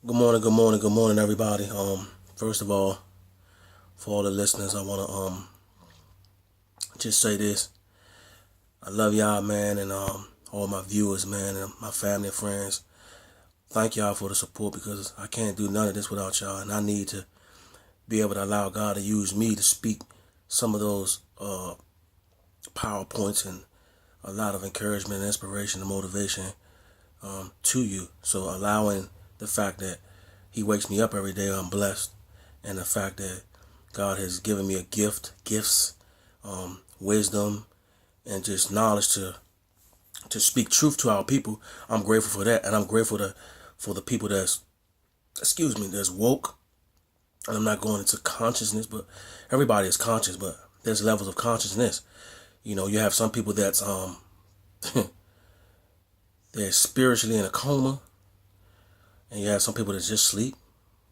Good morning, good morning, good morning, everybody. First of all, for all the listeners, I wanna just say this. I love y'all, man, and all my viewers, man, and my family and friends. Thank y'all for the support because I can't do none of this without y'all, and I need to be able to allow God to use me to speak some of those PowerPoints and a lot of encouragement, inspiration, and motivation to you. So allowing the fact that He wakes me up every day, I'm blessed, and the fact that God has given me a gifts, wisdom, and just knowledge to speak truth to our people. I'm grateful for that, and I'm grateful for the people that's woke. And I'm not going into consciousness, but everybody is conscious, but there's levels of consciousness. You have some people that's they're spiritually in a coma, and you have some people that just sleep,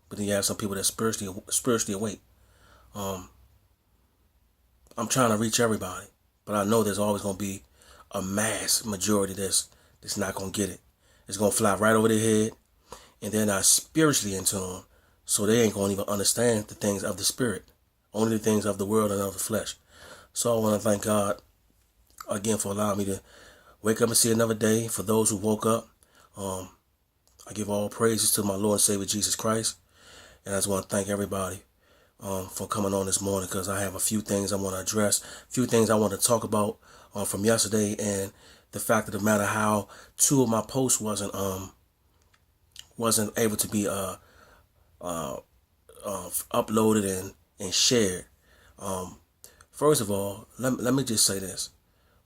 but then you have some people that spiritually awake. Um, I'm trying to reach everybody, but I know there's always gonna be a mass majority that's not gonna get it. It's gonna fly right over their head, and they're not spiritually in tune, so they ain't gonna even understand the things of the spirit, only the things of the world and of the flesh. So I want to thank God again for allowing me to wake up and see another day. For those who woke up, um, I give all praises to my Lord and Savior Jesus Christ, and I just want to thank everybody for coming on this morning because I have a few things I want to address, a few things I want to talk about from yesterday, and the fact of the matter how two of my posts wasn't able to be uploaded and shared. Um, First of all, let me just say this.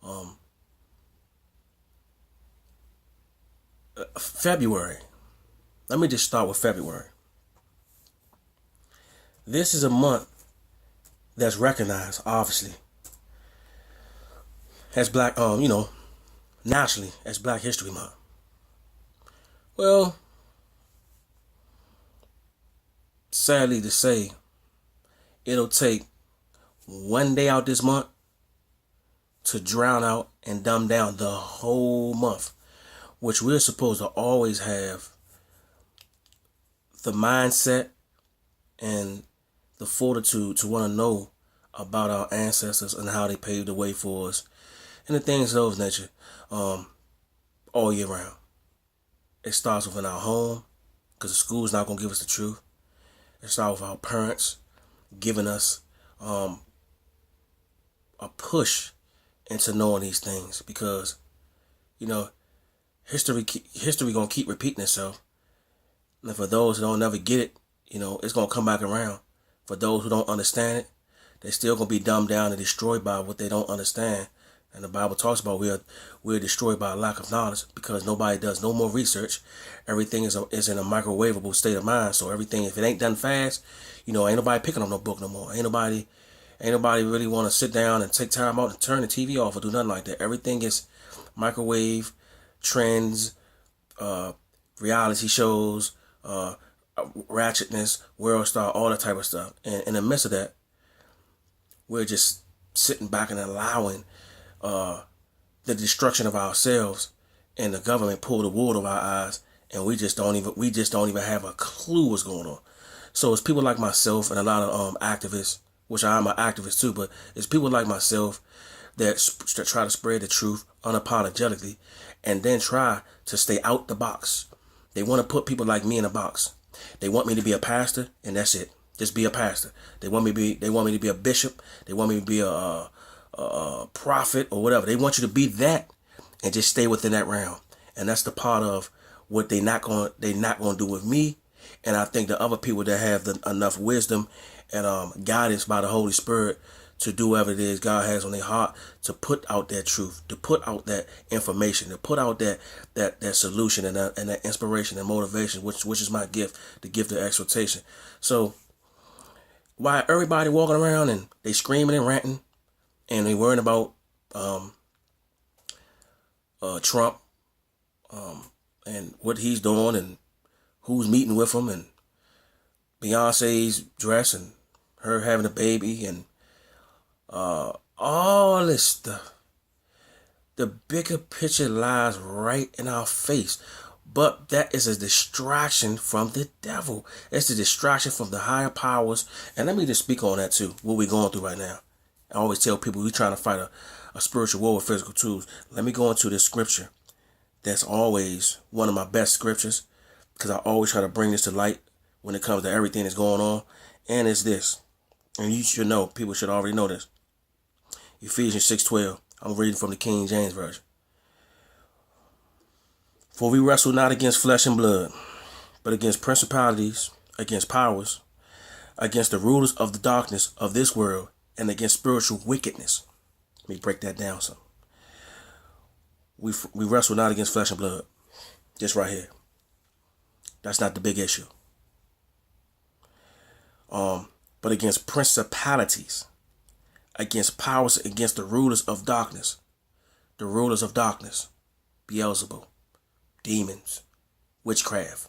Um, February. Let me just start with February. This is a month that's recognized, obviously, as black, nationally as Black History Month. Well, sadly to say, it'll take one day out this month to drown out and dumb down the whole month, which we're supposed to always have the mindset and the fortitude to want to know about our ancestors and how they paved the way for us and the things of those nature all year round. It starts within our home because the school's not going to give us the truth. It starts with our parents giving us a push into knowing these things because you know history gonna keep repeating itself. And for those who don't never get it, it's gonna come back around. For those who don't understand it, they're still gonna be dumbed down and destroyed by what they don't understand. And the Bible talks about we're destroyed by a lack of knowledge because nobody does no more research. Everything is in a microwavable state of mind. So everything, if it ain't done fast, ain't nobody picking up no book no more. Ain't nobody really want to sit down and take time out and turn the TV off or do nothing like that. Everything is microwave, trends, uh, reality shows, ratchetness, world star, all that type of stuff. And in the midst of that, we're just sitting back and allowing the destruction of ourselves and the government pull the wool over our eyes, and we just don't even have a clue what's going on. So it's people like myself and a lot of activists, which I'm an activist too, but it's people like myself that try to spread the truth unapologetically and then try to stay out the box. They want to put people like me in a box. They want me to be a pastor, and that's it. Just be a pastor. They want me to be a bishop. They want me to be a prophet or whatever. They want you to be that and just stay within that realm. And that's the part of what they not going to do with me. And I think the other people that have enough wisdom and guidance by the Holy Spirit to do whatever it is God has on their heart to put out that truth, to put out that information, to put out that solution and that inspiration and motivation, which is my gift, the gift of exhortation. So why everybody walking around and they screaming and ranting and they worrying about Trump and what he's doing and who's meeting with him and Beyonce's dress and her having a baby and all this stuff. The bigger picture lies right in our face. But that is a distraction from the devil. It's a distraction from the higher powers. And let me just speak on that too, what we're going through right now. I always tell people we're trying to fight a spiritual war with physical tools. Let me go into this scripture. That's always one of my best scriptures, because I always try to bring this to light when it comes to everything that's going on. And it's this. And you should know, people should already know this. Ephesians 6:12. I'm reading from the King James Version. For we wrestle not against flesh and blood, but against principalities, against powers, against the rulers of the darkness of this world, and against spiritual wickedness. Let me break that down some. We wrestle not against flesh and blood. Just right here. That's not the big issue. But against principalities, against powers, against the rulers of darkness. The rulers of darkness. Beelzebub. Demons. Witchcraft.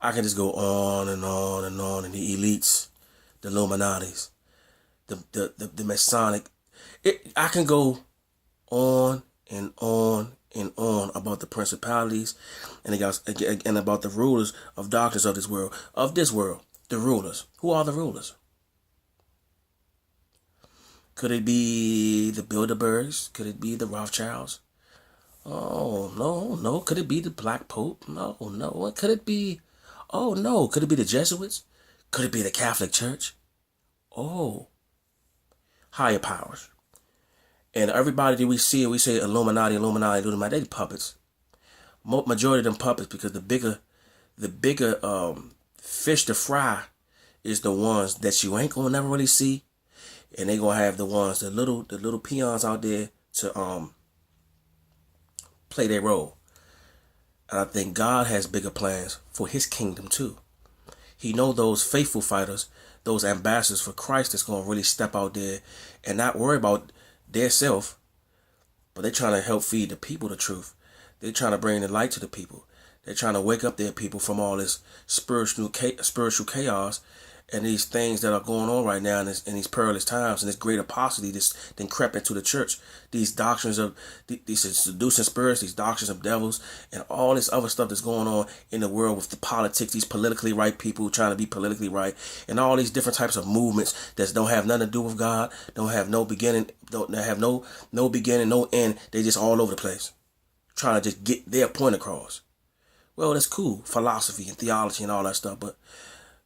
I can just go on and on and on. And the elites. The Illuminatis. The Masonic. I can go on and on and on about the principalities and about the rulers of darkness of this world. The rulers. Who are the rulers? Could it be the Bilderbergs? Could it be the Rothschilds? Oh, no. Could it be the Black Pope? No. Could it be? Oh, no. Could it be the Jesuits? Could it be the Catholic Church? Oh. Higher powers. And everybody that we see Illuminati, they puppets. Majority of them puppets, because the bigger fish to fry is the ones that you ain't gonna never really see, and they gonna have the little peons out there to play their role. And I think God has bigger plans for His kingdom too. He know those faithful fighters, those ambassadors for Christ that's gonna really step out there and not worry about their self, but they're trying to help feed the people the truth. They're trying to bring the light to the people. They're trying to wake up their people from all this spiritual chaos and these things that are going on right now in these perilous times, and this great apostasy that's then crept into the church. These doctrines of these seducing spirits, these doctrines of devils, and all this other stuff that's going on in the world with the politics, these politically right people trying to be politically right, and all these different types of movements that don't have nothing to do with God, don't have no beginning, don't have no beginning, no end. They just all over the place, trying to just get their point across. Well, that's cool, philosophy and theology and all that stuff, but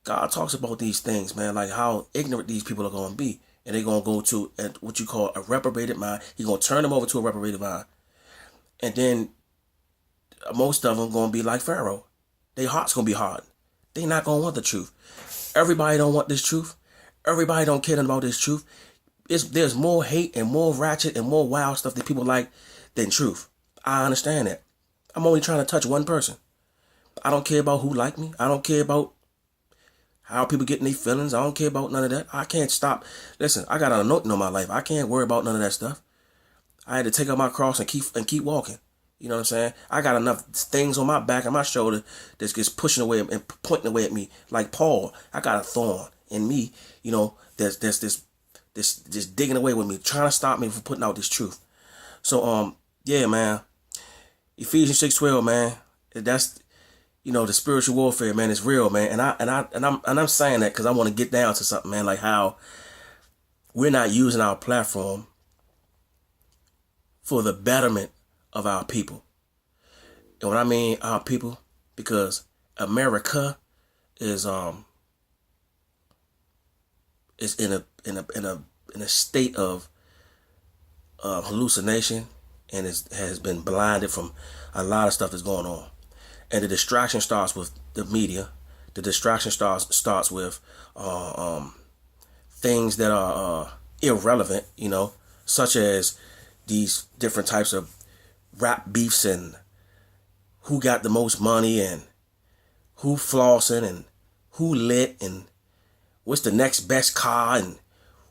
God talks about these things, man, like how ignorant these people are going to be. And they're going to go to what you call a reprobated mind. He's going to turn them over to a reprobated mind. And then most of them going to be like Pharaoh. Their heart's going to be hardened. They're not going to want the truth. Everybody don't want this truth. Everybody don't care about this truth. There's more hate and more ratchet and more wild stuff that people like than truth. I understand that. I'm only trying to touch one person. I don't care about who like me. I don't care about how people getting their feelings. I don't care about none of that. I can't stop. Listen, I got an anointing on my life. I can't worry about none of that stuff. I had to take up my cross and keep walking. You know what I'm saying? I got enough things on my back and my shoulder that's just pushing away and pointing away at me. Like Paul, I got a thorn in me. You know, there's this just digging away with me, trying to stop me from putting out this truth. So yeah, man. Ephesians 6:12, man. That's, you know, the spiritual warfare, man, is real, man. And I'm saying that because I want to get down to something, man, like how we're not using our platform for the betterment of our people. And when I mean our people, because America is in a state of hallucination, and has been blinded from a lot of stuff that's going on. And the distraction starts with the media. The distraction starts with things that are irrelevant, you know, such as these different types of rap beefs and who got the most money and who flossing and who lit and what's the next best car and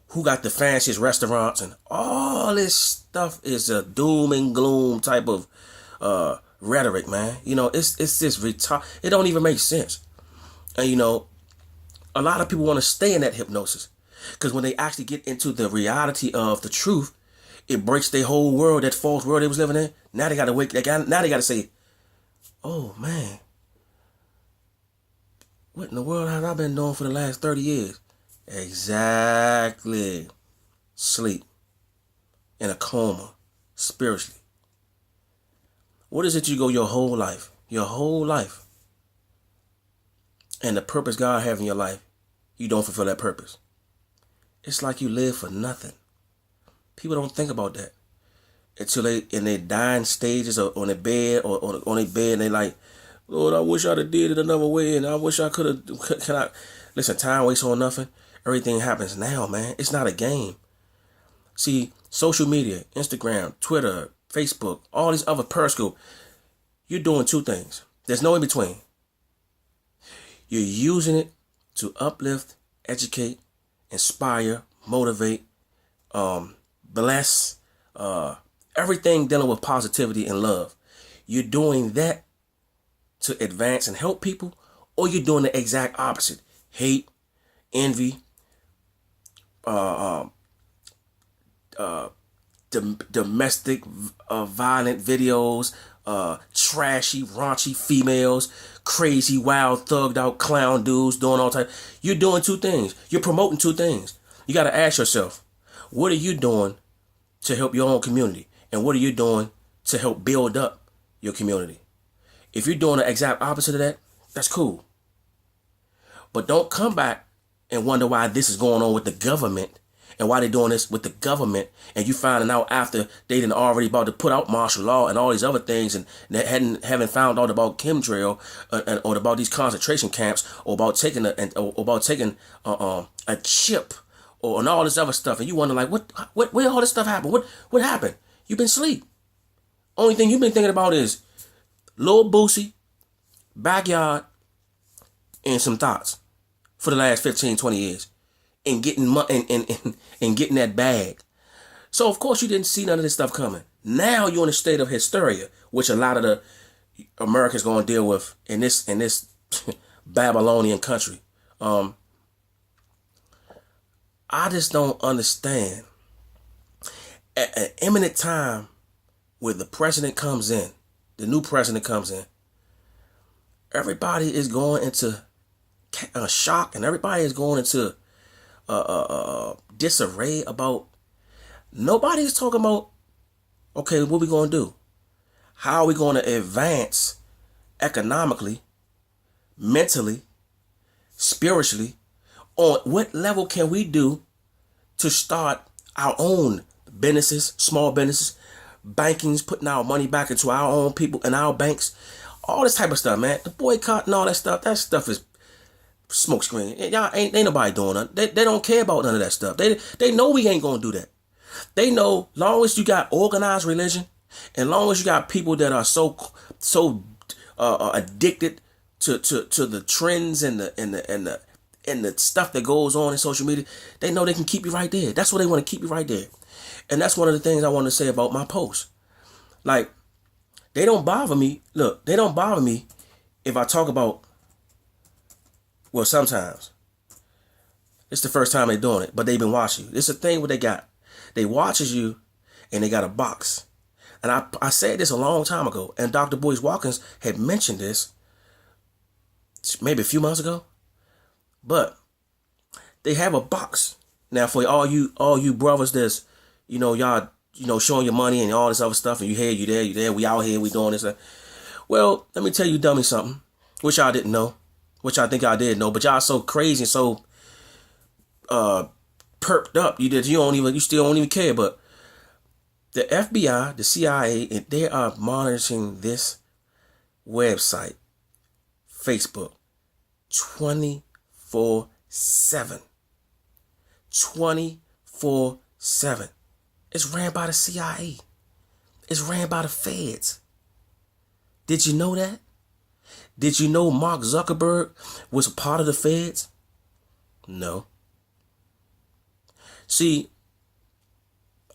who got the fanciest restaurants, and all this stuff is a doom and gloom type of rhetoric, man. You know, it's just it don't even make sense. And you know, a lot of people want to stay in that hypnosis because when they actually get into the reality of the truth, it breaks their whole world, that false world they was living in. Now they got to wake. Now they got to say, oh man, what in the world have I been doing for the last 30 years? Exactly. Sleep. In a coma. Spiritually. What is it you go your whole life? Your whole life. And the purpose God have in your life, you don't fulfill that purpose. It's like you live for nothing. People don't think about that until they in their dying stages or on their bed or on their bed and they like, Lord, I wish I'd have did it another way and I wish I could have. Can I? Listen, time waits on nothing. Everything happens now, man. It's not a game. See, social media, Instagram, Twitter, Facebook, all these other Periscope, you're doing two things. There's no in between. You're using it to uplift, educate, inspire, motivate, bless, everything dealing with positivity and love. You're doing that to advance and help people, or you're doing the exact opposite. Hate, envy, domestic violent videos, trashy, raunchy females, crazy, wild, thugged out clown dudes doing all type. You're doing two things. You're promoting two things. You got to ask yourself, what are you doing to help your own community? And what are you doing to help build up your community? If you're doing the exact opposite of that, that's cool. But don't come back and wonder why this is going on with the government and why they're doing this with the government, and you finding out after they done already about to put out martial law and all these other things, and they haven't found out about chemtrail or about these concentration camps, or about taking a chip or and all this other stuff, and you wonder like what where all this stuff happened? What happened? You've been asleep. Only thing you've been thinking about is Lil Boosie, backyard, and some thoughts for the last 15, 20 years. And getting and getting that bag. So of course you didn't see none of this stuff coming. Now you're in a state of hysteria, which a lot of the Americans going to deal with in this Babylonian country. I just don't understand. At an imminent time where the president comes in, the new president comes in, everybody is going into shock, and everybody is going into disarray about. Nobody's talking about, okay, what we going to do? How are we going to advance economically, mentally, spiritually? On what level can we do to start our own businesses, small businesses, bankings, putting our money back into our own people and our banks, all this type of stuff, man. The boycott and all that stuff is smoke screen. Y'all ain't nobody doing that. They don't care about none of that stuff. They know we ain't gonna do that. They know long as you got organized religion, and long as you got people that are so addicted to the trends and the stuff that goes on in social media, they know they can keep you right there. That's what they want to keep you right there. And that's one of the things I want to say about my post. Like, they don't bother me. Look, they don't bother me if I talk about. Well, sometimes. It's the first time they're doing it, but they've been watching you. It's a thing what they got. They watches you, and they got a box. And I said this a long time ago, and Dr. Boyce Watkins had mentioned this maybe a few months ago. But they have a box. Now, for all you brothers that's, y'all, showing your money and all this other stuff, and you here, you there, we out here, we doing this. Well, let me tell you dummy something, which I didn't know. Which I think I did know, but y'all so crazy and so perked up. You still don't even care. But the FBI, the CIA, they are monitoring this website, Facebook, 24/7. 24/7. It's ran by the CIA. It's ran by the feds. Did you know that? Did you know Mark Zuckerberg was a part of the feds? No. See,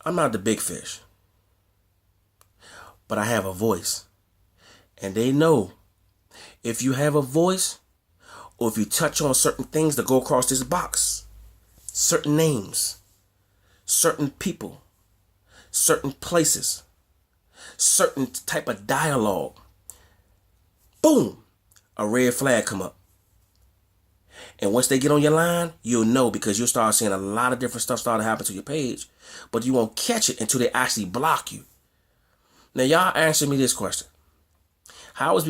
I'm not the big fish, but I have a voice. And they know if you have a voice, or if you touch on certain things that go across this box, certain names, certain people, certain places, certain type of dialogue, boom, a red flag come up. And once they get on your line, you'll know, because you'll start seeing a lot of different stuff start to happen to your page, but you won't catch it until they actually block you. Now, y'all answer me this question. How is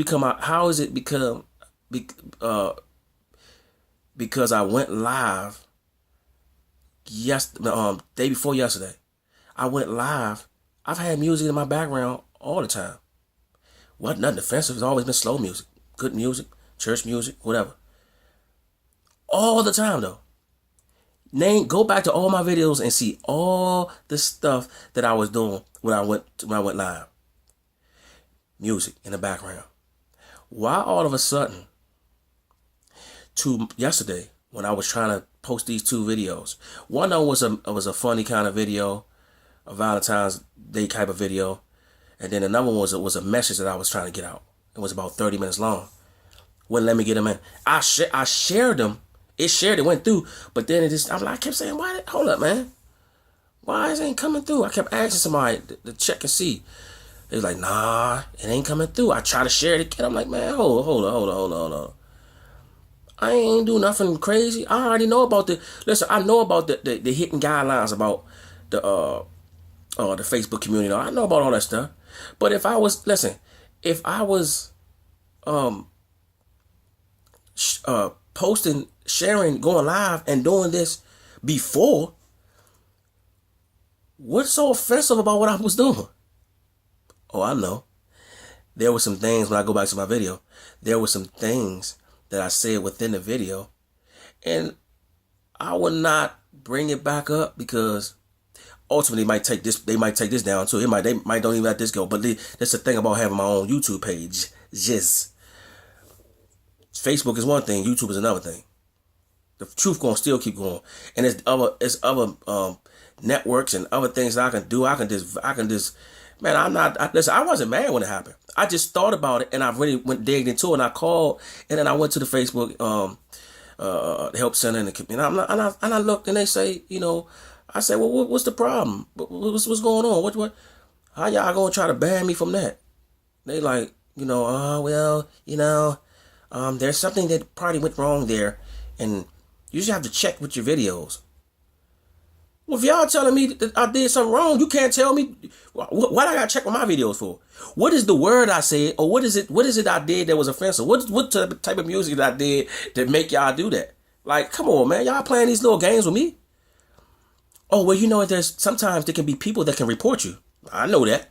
it become because I went live day before yesterday. I went live. I've had music in my background all the time. Wasn't nothing offensive. It's always been slow music, good music, church music, whatever. All the time though. Go back to all my videos and see all the stuff that I was doing when I went live. Music in the background. Why all of a sudden, yesterday, when I was trying to post these 2 videos, one of them was a funny kind of video, a Valentine's Day type of video, and then another one was a message that I was trying to get out. It was about 30 minutes long. Wouldn't let me get them in. I shared them. It went through, but then I kept saying, hold up, man. Why is it ain't coming through? I kept asking somebody to check and see. They was like, nah, it ain't coming through. I try to share it again. I'm like, man, hold on. I ain't do nothing crazy. I already know about I know about the hitting guidelines about the Facebook community. I know about all that stuff. But if I was posting, sharing, going live, and doing this before, what's so offensive about what I was doing? Oh, I know. There were some things, when I go back to my video, there were some things that I said within the video, and I would not bring it back up, because ultimately they might take this down too. They might don't even let this go. But that's the thing about having my own YouTube page. Facebook is one thing, YouTube is another thing. The truth gonna still keep going, and there's other networks and other things that I can do. I can just, man. I wasn't mad when it happened. I just thought about it, and I really digged into it, and I called, and then I went to the Facebook help center, and I looked, and they say, I said, well, what's the problem? What's going on? What? How y'all gonna try to ban me from that? They like, there's something that probably went wrong there, and you just have to check with your videos. Well, if y'all telling me that I did something wrong, you can't tell me what I gotta check with my videos for. What is the word I said, or what is it I did that was offensive? What type of music that I did that make y'all do that? Like, come on, man, y'all playing these little games with me? Oh, well, there's sometimes there can be people that can report you. I know that.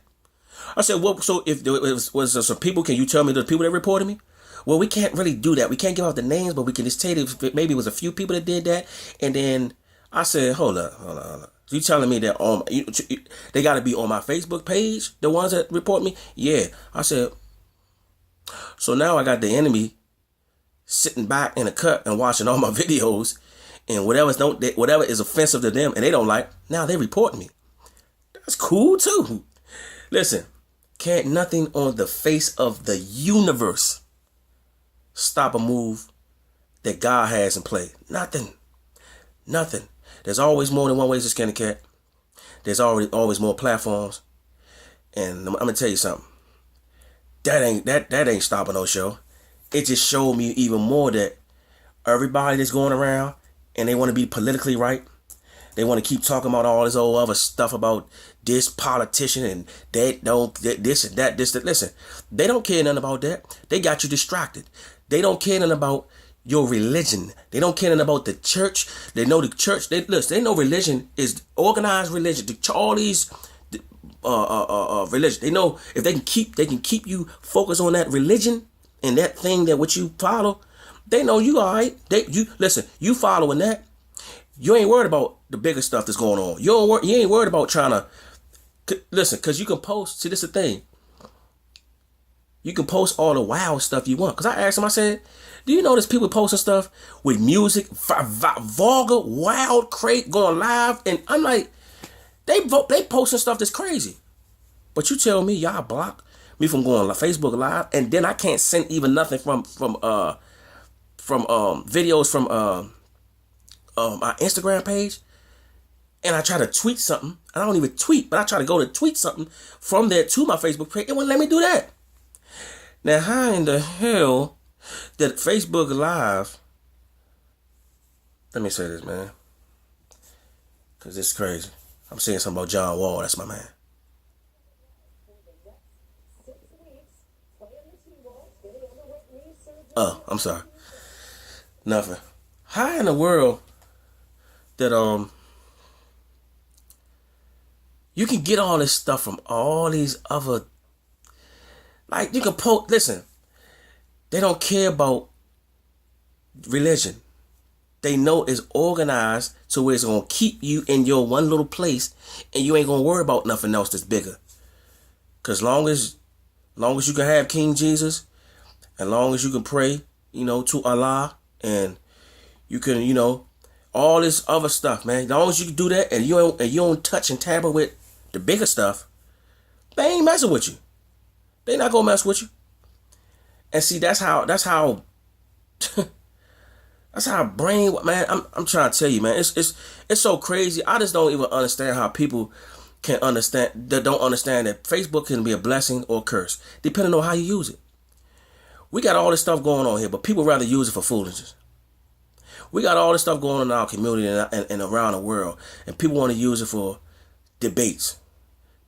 I said, well, so if there was some people, can you tell me the people that reported me? Well, we can't really do that. We can't give out the names, but we can just tell you if maybe it was a few people that did that. And then I said, hold up. So you telling me that they got to be on my Facebook page, the ones that report me? Yeah. I said, so now I got the enemy sitting back in a cut and watching all my videos, and whatever is offensive to them and they don't like, now they report me. That's cool too. Listen, can't nothing on the face of the universe stop a move that God has in play. Nothing. There's always more than one way to skin a cat. There's always more platforms. And I'm gonna tell you something. That ain't stopping no show. It just showed me even more that everybody that's going around and they want to be politically right. They want to keep talking about all this old other stuff about this politician and this and that. Listen, they don't care nothing about that. They got you distracted. They don't care nothing about your religion. They don't care nothing about the church. They know the church. They know religion is organized religion. All these religion. They know if they can keep you focused on that religion and that thing that what you follow. They know you all right. You following that. You ain't worried about the bigger stuff that's going on. You ain't worried about trying to listen, because you can post. See, this is the thing. You can post all the wild stuff you want. Because I asked him, I said, do you notice people posting stuff with music, vulgar, wild, crate, going live? And I'm like, they posting stuff that's crazy. But you tell me y'all block me from going on Facebook Live, and then I can't send even nothing from videos from my Instagram page, and I try to tweet something. I don't even tweet, but I try to go to tweet something from there to my Facebook page. It wouldn't let me do that. Now, how in the hell did Facebook Live? Let me say this, man, because it's crazy. I'm saying something about John Wall. That's my man. Oh, I'm sorry. Nothing. How in the world that you can get all this stuff from all these other, like, you can post. Listen, they don't care about religion. They know it's organized to where it's gonna keep you in your one little place, and you ain't gonna worry about nothing else that's bigger. Cause long as you can have King Jesus, as long as you can pray, to Allah, and you can, all this other stuff, man. As long as you can do that, and you don't touch and tamper with the bigger stuff, they ain't messing with you. They not gonna mess with you. And see, that's how that's how brain, man. I'm trying to tell you, man. It's so crazy. I just don't even understand how people don't understand that Facebook can be a blessing or a curse, depending on how you use it. We got all this stuff going on here, but people rather use it for foolishness. We got all this stuff going on in our community and around the world, and people want to use it for debates.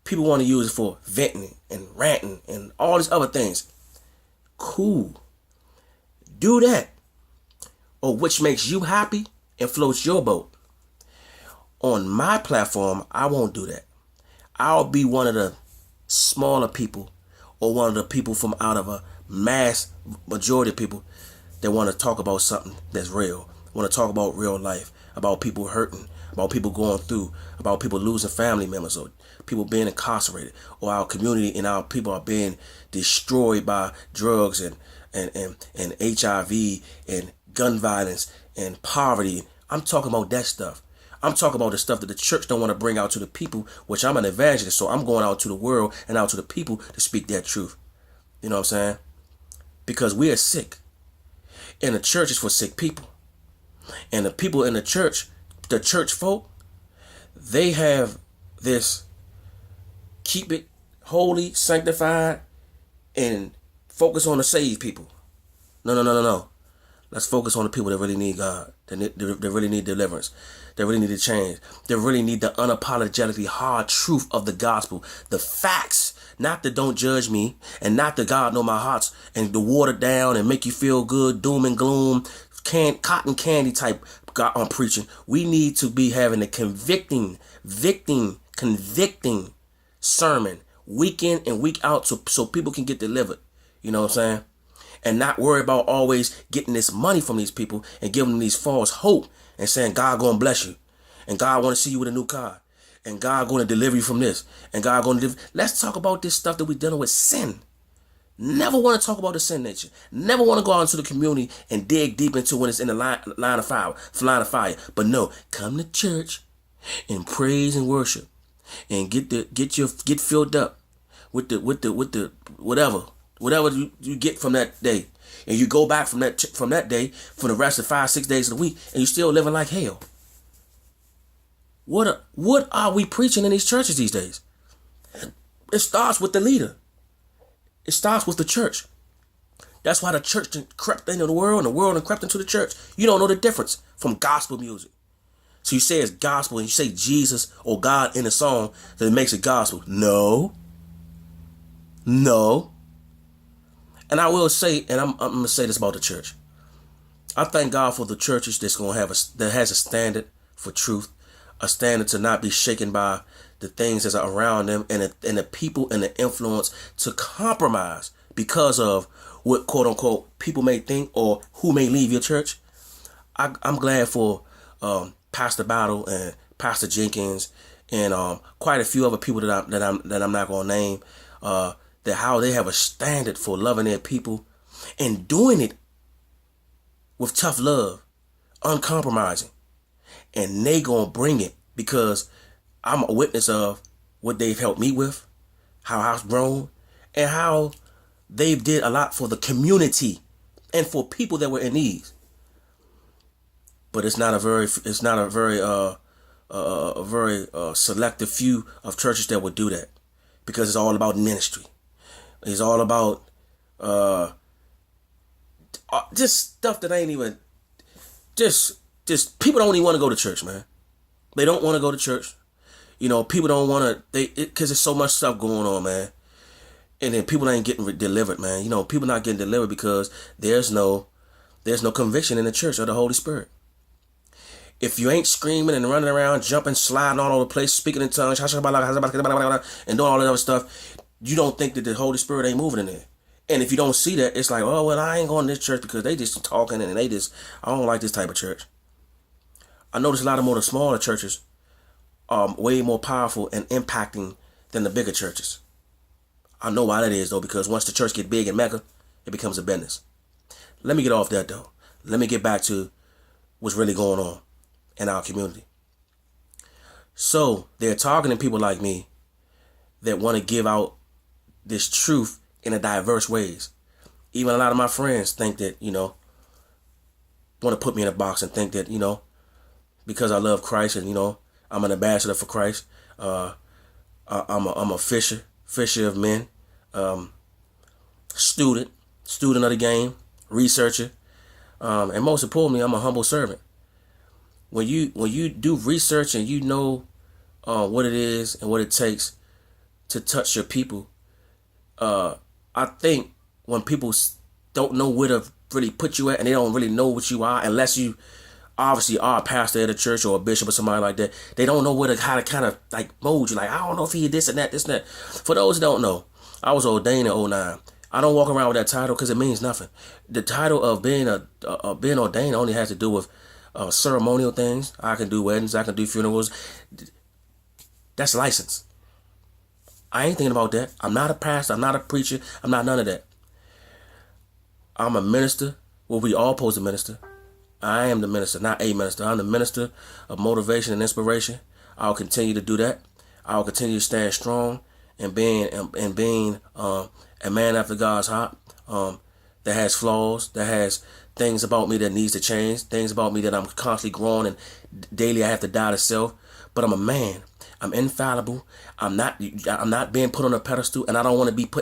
People want to use it for venting and ranting and all these other things. Cool. Do that. Or which makes you happy and floats your boat. On my platform, I won't do that. I'll be one of the smaller people, or one of the people from out of a mass majority of people that want to talk about something that's real, want to talk about real life, about people hurting, about people going through, about people losing family members, or people being incarcerated, or our community and our people are being destroyed by drugs and HIV and gun violence and poverty. I'm talking about that stuff. I'm talking about the stuff that the church don't want to bring out to the people, which I'm an evangelist, so I'm going out to the world and out to the people to speak that truth. You know what I'm saying? Because we are sick. And the church is for sick people. And the people in the church folk, they have this keep it holy, sanctified, and focus on the saved people. No. Let's focus on the people that really need God, that really need deliverance, that really need to change, that really need the unapologetically hard truth of the gospel, the facts, not the don't judge me, and not the God know my hearts, and the water down and make you feel good, doom and gloom, cotton candy type God I'm preaching. We need to be having a convicting sermon week in and week out so people can get delivered. You know what I'm saying? And not worry about always getting this money from these people and giving them these false hope and saying God gonna bless you, and God want to see you with a new car, and God gonna deliver you from this, and God gonna deliver. Let's talk about this stuff that we're dealing with, sin. Never want to talk about the sin nature. Never want to go out into the community and dig deep into when it's in the line of fire. But no, come to church and praise and worship and get filled up with the whatever you get from that day, and you go back from that day for the rest of 5-6 days of the week, and you still living like hell. What are we preaching in these churches these days? It starts with the leader. It starts with the church. That's why the church crept into the world, and the world crept into the church. You don't know the difference from gospel music. So you say it's gospel, and you say Jesus or God in a song, that it makes it gospel. No. And I will say, and I'm gonna say this about the church. I thank God for the churches that has a standard for truth, a standard to not be shaken by the things that are around them, and the people and the influence to compromise because of what quote unquote people may think or who may leave your church. I'm glad for Pastor Battle and Pastor Jenkins and quite a few other people that I'm not gonna name. That how they have a standard for loving their people and doing it with tough love, uncompromising. And they gonna bring it because I'm a witness of what they've helped me with, how I've grown, and how they've did a lot for the community and for people that were in need. But it's not a very selective few of churches that would do that, because it's all about ministry. It's all about Just stuff that ain't even, just people don't even want to go to church, man. They don't want to go to church. People don't want to, because there's so much stuff going on, man. And then people ain't getting delivered, man. People not getting delivered because there's no conviction in the church of the Holy Spirit. If you ain't screaming and running around, jumping, sliding all over the place, speaking in tongues, and doing all that other stuff, you don't think that the Holy Spirit ain't moving in there. And if you don't see that, it's like, oh, well, I ain't going to this church because they just talking and I don't like this type of church. I notice a lot of the smaller churches are way more powerful and impacting than the bigger churches. I know why that is, though, because once the church get big and mega, it becomes a business. Let me get off that, though. Let me get back to what's really going on in our community. So they're targeting people like me that want to give out this truth in a diverse ways. Even a lot of my friends think that, want to put me in a box and think that, because I love Christ and, I'm an ambassador for Christ. I'm a fisher of men, student of the game, researcher, and most importantly, I'm a humble servant. When you do research and you know what it is and what it takes to touch your people, I think when people don't know where to really put you at and they don't really know what you are, unless you obviously are a pastor at a church or a bishop or somebody like that, they don't know how to kind of like mold you. Like, I don't know if he this and that. For those who don't know, I was ordained in 2009. I don't walk around with that title because it means nothing. The title of being ordained only has to do with ceremonial things. I can do weddings. I can do funerals. That's license. I ain't thinking about that. I'm not a pastor. I'm not a preacher. I'm not none of that. I'm a minister. Well, we all supposed to minister. I am the minister, not a minister. I'm the minister of motivation and inspiration. I'll continue to do that. I'll continue to stand strong and being a man after God's heart, that has flaws, that has things about me that needs to change, things about me that I'm constantly growing and daily I have to die to self. But I'm a man. I'm infallible. I'm not being put on a pedestal, and I don't want to be